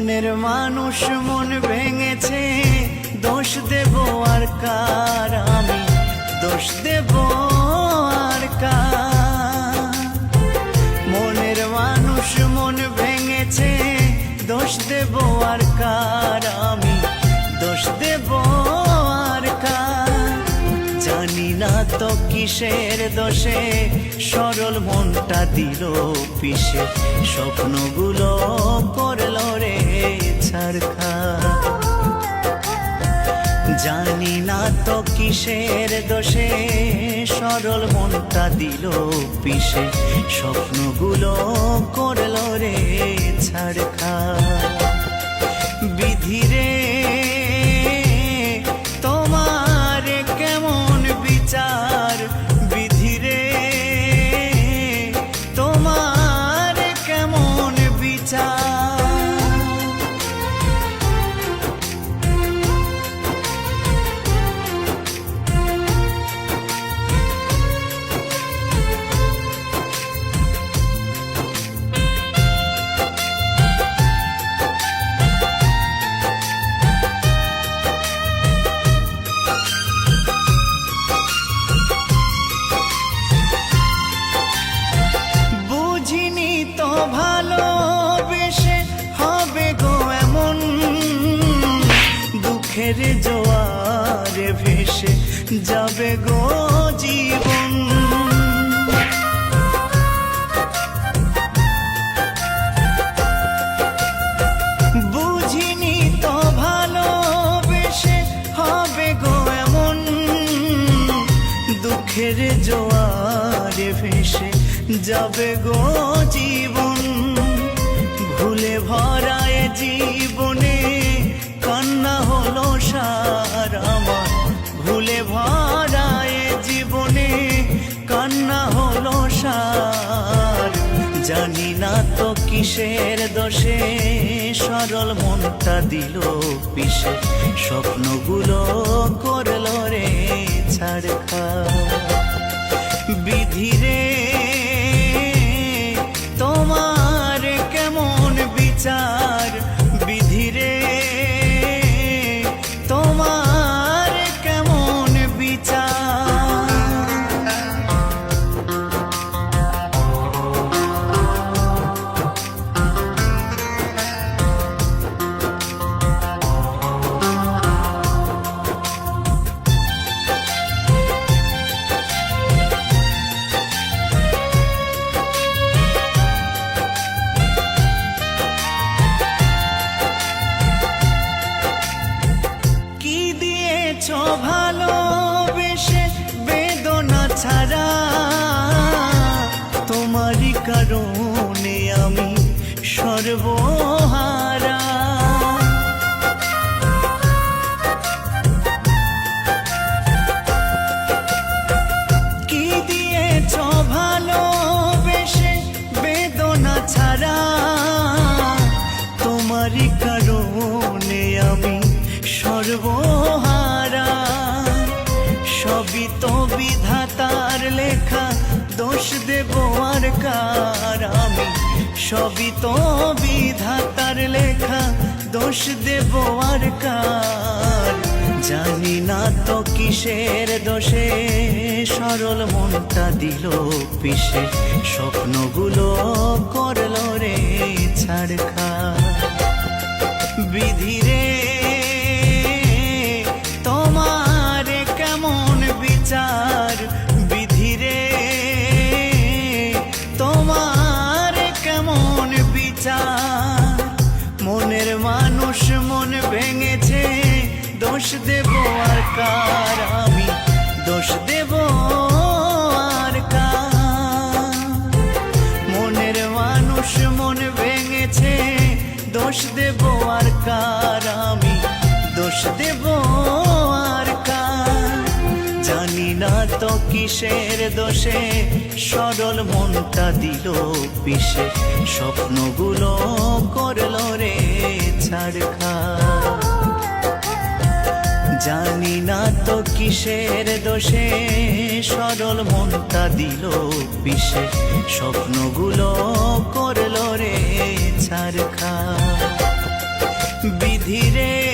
মনের মানুষ মন ভেঙেছে, দোষ দেব আর কার, আমি দোষ দেব আর কার? মনের মানুষ মন ভেঙেছে, দোষ দেব আর কার, আমি দোষ দেব আর কার? জানি না তো কিসের দোষে সরল মনটা দিল পিষে, স্বপ্নগুলো করলো রে ছারখার। জানি না তো কিসের দোষে সরল মনটা দিল পিষে, স্বপ্নগুলো করলো রে ছারখার। বিধিরে তোমার কেমন বিচার, বিধিরে তোমার কেমন বিচার? ভালোবেসে হবে গো এমন, দুঃখের জোয়ারে ভেসে যাবে গো জীবন। বুঝিনি তো ভালোবেসে হবে গো এমন, দুঃখের জোয়ারে ভেসে যাবে গো জীবন। ভুলে ভরায় জীবনে কান্না হলো সার আমার, ভুলে ভরায় জীবনে কান্না হলো সার। জানি না তো কিসের দোষে সরল মনটা দিল পিষে, স্বপ্নগুলো করলো রে ছারখার। বিধিরে তোমার কেমন বিচার, বিধিরে তোমার কেমন বিচার? ভালোবেসে বেদনা ছাড়া, তোমারই কারণে আমি সর্বহারা। কি দিয়েছ ভালোবেসে বেদনা ছাড়া, তোমারই কারণে আমি সর্বহারা। সবই তো বিধাতার লেখা, দোষ দেব আর কার, আমি সবই তো বিধাতার লেখা, দোষ দেব আর কার? জানি না তো কিসের দোষে সরল মনটা দিল পিষে, স্বপ্নগুলো করলো রে ছারখার। বিধিরে তোমার কেমন বিচার, বিধিরে তোমার কেমন বিচার? মনের মানুষ মন ভেঙেছে, দোষ দেব আর কার, আমি দোষ দেব আর কার? মনের মানুষ মন ভেঙেছে, দোষ দেব আর কার, আমি দোষ দেব আর কার? জানি না তো কিসের দোষে সরল মনটা দিল পিষে, স্বপ্নগুলো করলো রে ছারখার। জানি না তো কিসের দোষে সরল মনটা দিল পিষে, স্বপ্নগুলো করলো রে ছারখার। বিধিরে